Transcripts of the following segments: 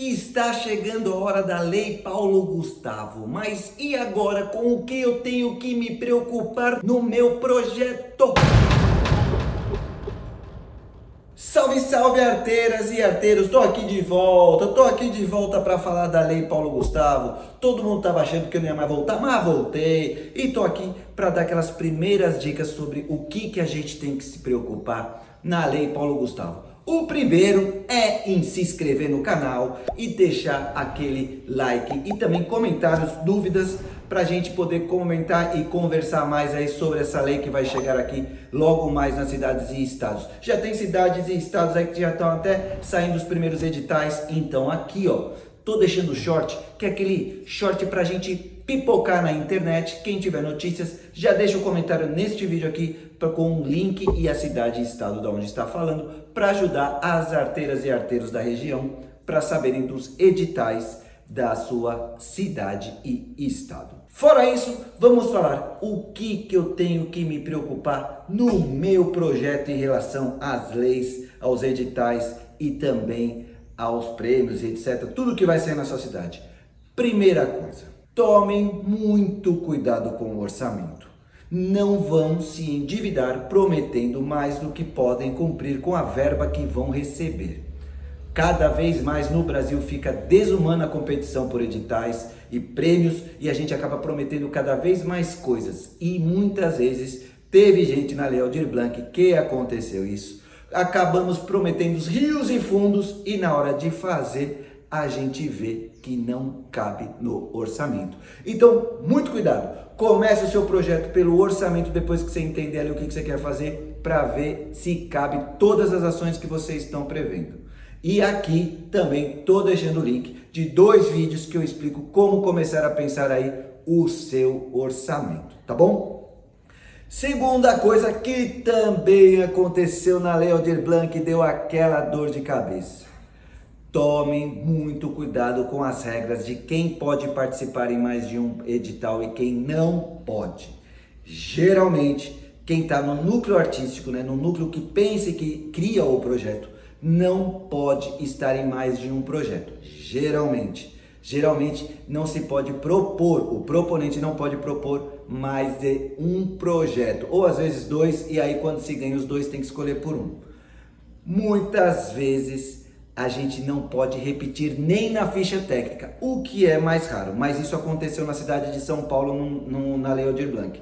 Está chegando a hora da Lei Paulo Gustavo, mas e agora com o que eu tenho que me preocupar no meu projeto? Salve, salve arteiras e arteiros, tô aqui de volta para falar da Lei Paulo Gustavo. Todo mundo tava achando que eu não ia mais voltar, mas voltei e tô aqui para dar aquelas primeiras dicas sobre o que a gente tem que se preocupar na Lei Paulo Gustavo. O primeiro é em se inscrever no canal e deixar aquele like e também comentários, dúvidas, para a gente poder comentar e conversar mais aí sobre essa lei que vai chegar aqui logo mais nas cidades e estados. Já tem cidades e estados aí que já estão até saindo os primeiros editais, então aqui ó, tô deixando o short, que é aquele short para a gente pipocar na internet. Quem tiver notícias, já deixa um comentário neste vídeo aqui com o link e a cidade e estado de onde está falando, para ajudar as arteiras e arteiros da região para saberem dos editais da sua cidade e estado. Fora isso, vamos falar o que eu tenho que me preocupar no meu projeto em relação às leis, aos editais e também aos prêmios e etc. Tudo que vai sair na sua cidade. Primeira coisa, tomem muito cuidado com o orçamento. Não vão se endividar prometendo mais do que podem cumprir com a verba que vão receber. Cada vez mais no Brasil fica desumana a competição por editais e prêmios e a gente acaba prometendo cada vez mais coisas. E muitas vezes teve gente na Lei Aldir Blanc que aconteceu isso. Acabamos prometendo os rios e fundos e na hora de fazer a gente vê que não cabe no orçamento. Então, muito cuidado. Comece o seu projeto pelo orçamento depois que você entender ali o que você quer fazer para ver se cabe todas as ações que vocês estão prevendo. E aqui também estou deixando o link de 2 vídeos que eu explico como começar a pensar aí o seu orçamento, tá bom? Segunda coisa que também aconteceu na Lei Aldir Blanc e deu aquela dor de cabeça. Tomem muito cuidado com as regras de quem pode participar em mais de um edital e quem não pode. Geralmente, quem está no núcleo artístico, né, no núcleo que pensa e que cria o projeto, não pode estar em mais de um projeto. Geralmente não se pode propor, o proponente não pode propor mais de um projeto, ou às vezes 2, e aí quando se ganha os 2 tem que escolher por um. Muitas vezes a gente não pode repetir nem na ficha técnica, o que é mais raro, mas isso aconteceu na cidade de São Paulo na Lei Aldir Blanc.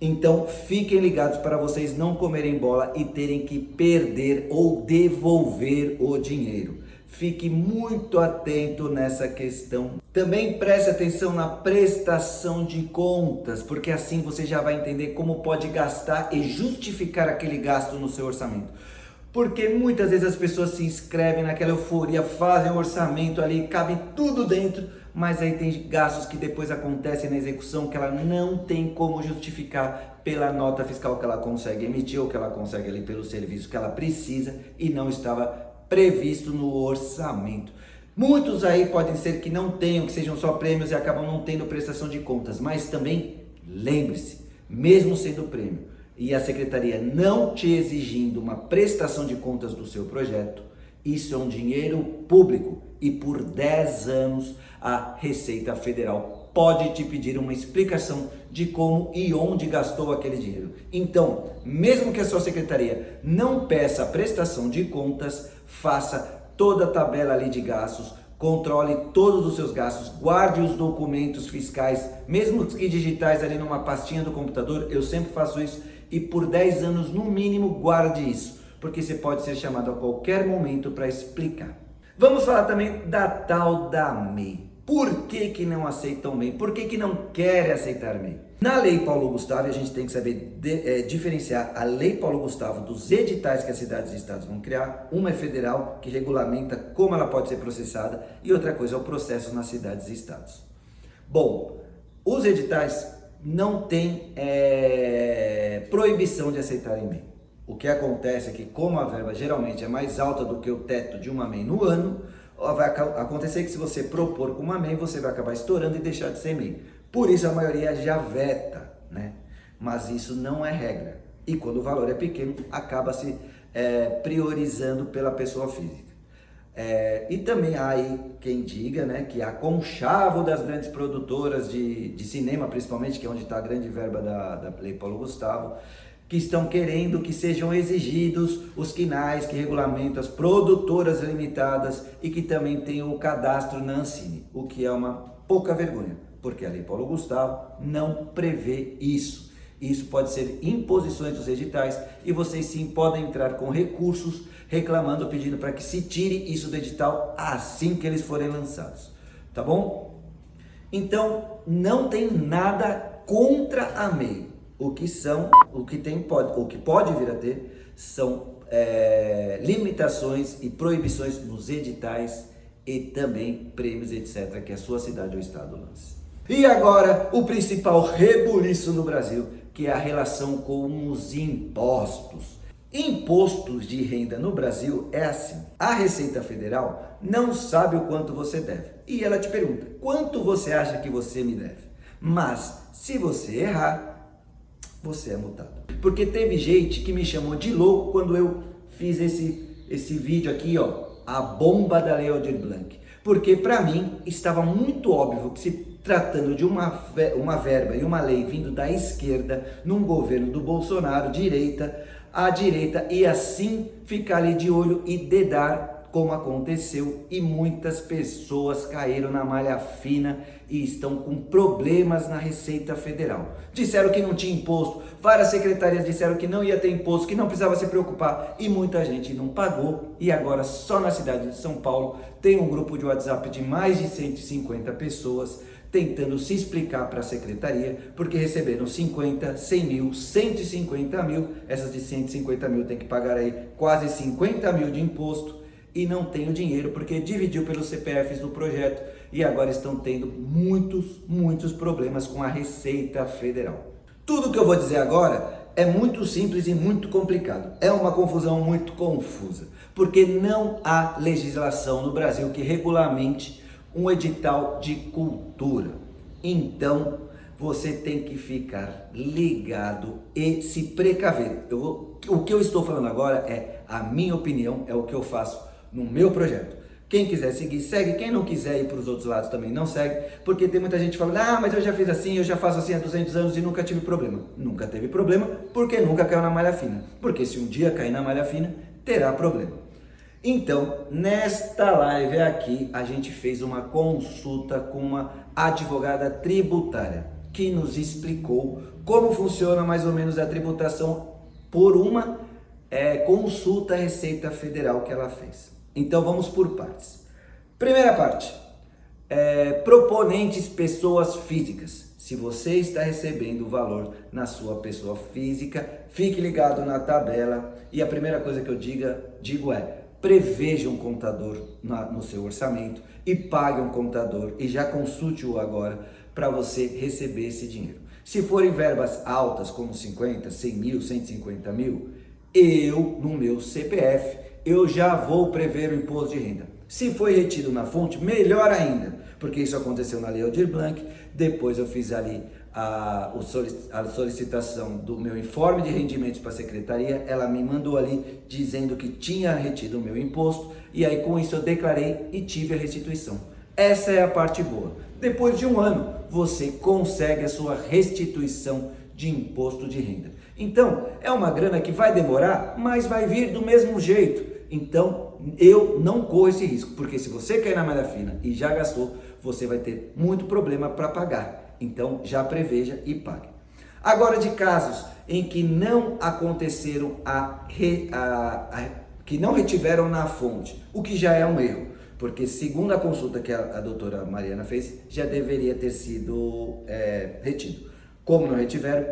Então fiquem ligados para vocês não comerem bola e terem que perder ou devolver o dinheiro. Fique muito atento nessa questão. Também preste atenção na prestação de contas, porque assim você já vai entender como pode gastar e justificar aquele gasto no seu orçamento. Porque muitas vezes as pessoas se inscrevem naquela euforia, fazem o orçamento ali, cabe tudo dentro, mas aí tem gastos que depois acontecem na execução que ela não tem como justificar pela nota fiscal que ela consegue emitir ou que ela consegue ali pelo serviço que ela precisa e não estava previsto no orçamento. Muitos aí podem ser que não tenham, que sejam só prêmios e acabam não tendo prestação de contas, mas também lembre-se, mesmo sendo prêmio, e a secretaria não te exigindo uma prestação de contas do seu projeto, isso é um dinheiro público e por 10 anos a Receita Federal pode te pedir uma explicação de como e onde gastou aquele dinheiro. Então, mesmo que a sua secretaria não peça a prestação de contas, faça toda a tabela ali de gastos, controle todos os seus gastos, guarde os documentos fiscais, mesmo que digitais ali numa pastinha do computador, eu sempre faço isso, e por 10 anos no mínimo guarde isso, porque você pode ser chamado a qualquer momento para explicar. Vamos falar também da tal da MEI. Por que não aceitam MEI? Por que não querem aceitar MEI? Na Lei Paulo Gustavo, a gente tem que saber diferenciar a Lei Paulo Gustavo dos editais que as cidades e estados vão criar. Uma é federal, que regulamenta como ela pode ser processada, e outra coisa é o processo nas cidades e estados. Bom, os editais não tem proibição de aceitarem MEI. O que acontece é que, como a verba geralmente é mais alta do que o teto de uma MEI no ano, vai acontecer que se você propor com uma MEI, você vai acabar estourando e deixar de ser MEI. Por isso a maioria já veta, né? Mas isso não é regra. E quando o valor é pequeno, acaba se priorizando pela pessoa física. E também há aí quem diga, né, que a conchavo das grandes produtoras de cinema, principalmente, que é onde está a grande verba da Lei Paulo Gustavo, que estão querendo que sejam exigidos os quinais que regulamentam as produtoras limitadas e que também tenham o cadastro na Ancine, o que é uma pouca vergonha, porque a Lei Paulo Gustavo não prevê isso. Isso pode ser imposições dos editais e vocês sim podem entrar com recursos reclamando, pedindo para que se tire isso do edital assim que eles forem lançados, tá bom? Então, não tem nada contra a MEI. O que pode vir a ter são limitações e proibições nos editais e também prêmios, etc., que a sua cidade ou estado lance. E agora, o principal rebuliço no Brasil, que é a relação com os impostos. Impostos de renda no Brasil é assim: a Receita Federal não sabe o quanto você deve e ela te pergunta: quanto você acha que você me deve? Mas se você errar, você é multado. Porque teve gente que me chamou de louco quando eu fiz esse vídeo aqui, ó, a bomba da Lei Aldir Blanc. Porque para mim estava muito óbvio que, se tratando de uma verba e uma lei vindo da esquerda, num governo do Bolsonaro, a direita ia sim ficar ali de olho e dedar, como aconteceu, e muitas pessoas caíram na malha fina e estão com problemas na Receita Federal. Disseram que não tinha imposto, várias secretarias disseram que não ia ter imposto, que não precisava se preocupar, e muita gente não pagou. E agora só na cidade de São Paulo tem um grupo de WhatsApp de mais de 150 pessoas tentando se explicar para a secretaria, porque receberam 50, 100 mil, 150 mil, essas de 150 mil tem que pagar aí quase 50 mil de imposto, e não tem o dinheiro porque dividiu pelos CPFs do projeto, e agora estão tendo muitos problemas com a Receita Federal. Tudo que eu vou dizer agora é muito simples e muito complicado, é uma confusão muito confusa, porque não há legislação no Brasil que regulamente um edital de cultura. Então, você tem que ficar ligado e se precaver. O que eu estou falando agora é a minha opinião, é o que eu faço no meu projeto. Quem quiser seguir, segue. Quem não quiser ir para os outros lados também não segue, porque tem muita gente falando: ah, mas eu já fiz assim, eu já faço assim há 200 anos e nunca tive problema. Nunca teve problema porque nunca caiu na malha fina. Porque se um dia cair na malha fina, terá problema. Então, nesta live aqui, a gente fez uma consulta com uma advogada tributária que nos explicou como funciona mais ou menos a tributação por uma consulta à Receita Federal que ela fez. Então, vamos por partes. Primeira parte, proponentes pessoas físicas. Se você está recebendo o valor na sua pessoa física, fique ligado na tabela, e a primeira coisa que eu digo é: preveja um contador no seu orçamento e pague um contador, e já consulte-o agora para você receber esse dinheiro. Se forem verbas altas, como 50, 100 mil, 150 mil, no meu CPF, eu já vou prever o imposto de renda. Se foi retido na fonte, melhor ainda, porque isso aconteceu na Lei Aldir Blanc. Depois eu fiz ali a solicitação do meu informe de rendimentos para a secretaria, ela me mandou ali dizendo que tinha retido o meu imposto, e aí com isso eu declarei e tive a restituição. Essa é a parte boa. Depois de um ano, você consegue a sua restituição de imposto de renda. Então, é uma grana que vai demorar, mas vai vir do mesmo jeito. Então, eu não corro esse risco, porque se você cair na malha fina e já gastou, você vai ter muito problema para pagar. Então, já preveja e pague. Agora, de casos em que não aconteceram, que não retiveram na fonte, o que já é um erro, porque segundo a consulta que a doutora Mariana fez, já deveria ter sido retido. Como não retiveram,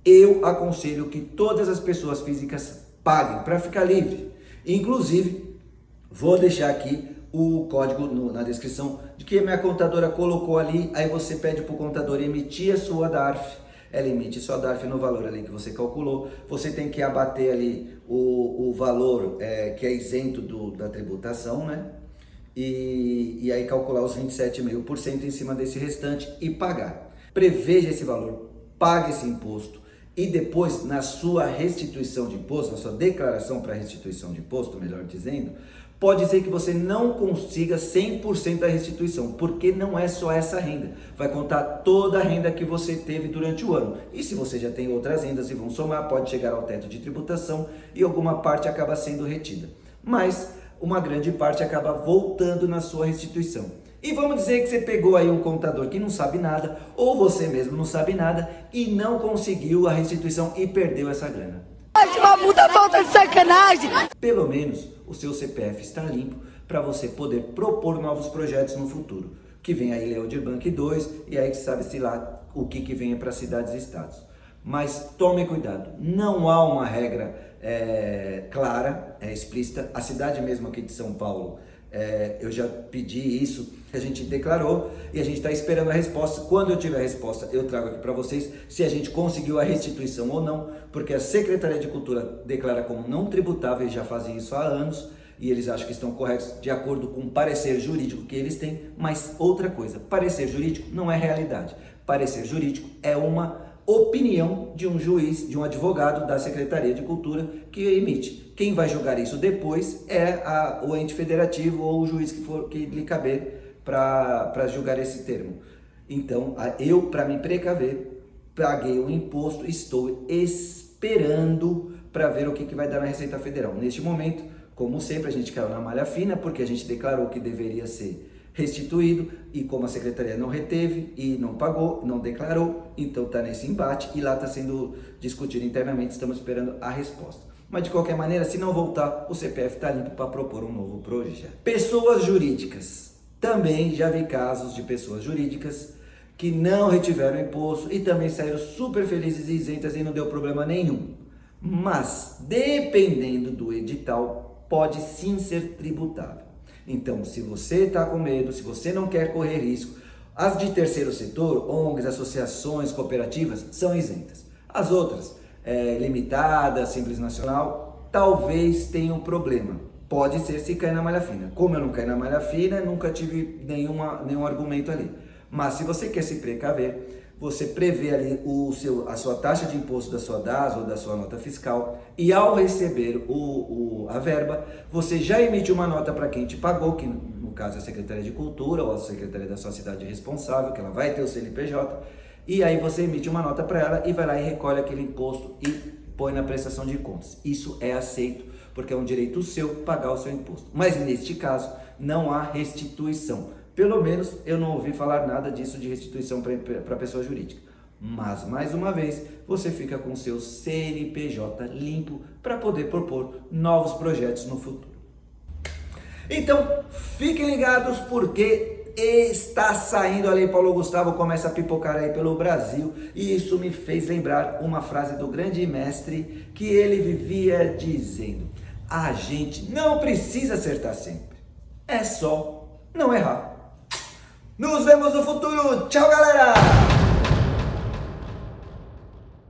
eu aconselho que todas as pessoas físicas paguem para ficar livre. Inclusive, vou deixar aqui o código na descrição de que a minha contadora colocou ali. Aí você pede para o contador emitir a sua DARF, ela emite sua DARF no valor ali que você calculou. Você tem que abater ali o valor que é isento da tributação, né? E aí calcular os 27,5% em cima desse restante e pagar. Preveja esse valor, pague esse imposto, e depois, na sua restituição de imposto, na sua declaração para restituição de imposto, melhor dizendo, Pode ser que você não consiga 100% da restituição, porque não é só essa renda. Vai contar toda a renda que você teve durante o ano. E se você já tem outras rendas e vão somar, pode chegar ao teto de tributação e alguma parte acaba sendo retida. Mas uma grande parte acaba voltando na sua restituição. E vamos dizer que você pegou aí um contador que não sabe nada, ou você mesmo não sabe nada, e não conseguiu a restituição e perdeu essa grana. Uma puta falta de sacanagem! Pelo menos o seu CPF está limpo para você poder propor novos projetos no futuro. Que vem aí Lei Aldir Blanc 2 e aí sabe-se lá o que venha para cidades e estados. Mas tome cuidado, não há uma regra clara, explícita. A cidade mesmo aqui de São Paulo, eu já pedi isso, a gente declarou e a gente está esperando a resposta. Quando eu tiver a resposta, eu trago aqui para vocês se a gente conseguiu a restituição ou não, porque a Secretaria de Cultura declara como não tributável, eles já fazem isso há anos e eles acham que estão corretos de acordo com o parecer jurídico que eles têm. Mas outra coisa, parecer jurídico não é realidade. Parecer jurídico é uma opinião de um juiz, de um advogado da Secretaria de Cultura que emite. Quem vai julgar isso depois é o ente federativo ou o juiz que lhe caber para julgar esse termo. Então, eu, para me precaver, paguei o imposto, estou esperando para ver o que vai dar na Receita Federal. Neste momento, como sempre, a gente caiu na malha fina, porque a gente declarou que deveria ser restituído, e como a Secretaria não reteve e não pagou, não declarou, então está nesse embate e lá está sendo discutido internamente, estamos esperando a resposta. Mas de qualquer maneira, se não voltar, o CPF está limpo para propor um novo projeto. Pessoas jurídicas. Também já vi casos de pessoas jurídicas que não retiveram imposto e também saíram super felizes e isentas e não deu problema nenhum. Mas, dependendo do edital, pode sim ser tributável. Então, se você está com medo, se você não quer correr risco, as de terceiro setor, ONGs, associações, cooperativas, são isentas. As outras, limitada, Simples Nacional, talvez tenham problema. Pode ser se cair na malha fina. Como eu não caí na malha fina, nunca tive nenhum argumento ali. Mas se você quer se precaver, você prevê ali a sua taxa de imposto da sua DAS ou da sua nota fiscal e ao receber a verba, você já emite uma nota para quem te pagou, que no caso é a Secretaria de Cultura ou a Secretaria da sua cidade responsável, que ela vai ter o CNPJ, e aí você emite uma nota para ela e vai lá e recolhe aquele imposto e põe na prestação de contas. Isso é aceito, porque é um direito seu pagar o seu imposto. Mas neste caso, não há restituição. Pelo menos eu não ouvi falar nada disso de restituição para pessoa jurídica. Mas, mais uma vez, você fica com seu CNPJ limpo para poder propor novos projetos no futuro. Então, fiquem ligados porque está saindo a Lei Paulo Gustavo, começa a pipocar aí pelo Brasil. E isso me fez lembrar uma frase do grande mestre que ele vivia dizendo: a gente não precisa acertar sempre, é só não errar. Nos vemos no futuro. Tchau, galera!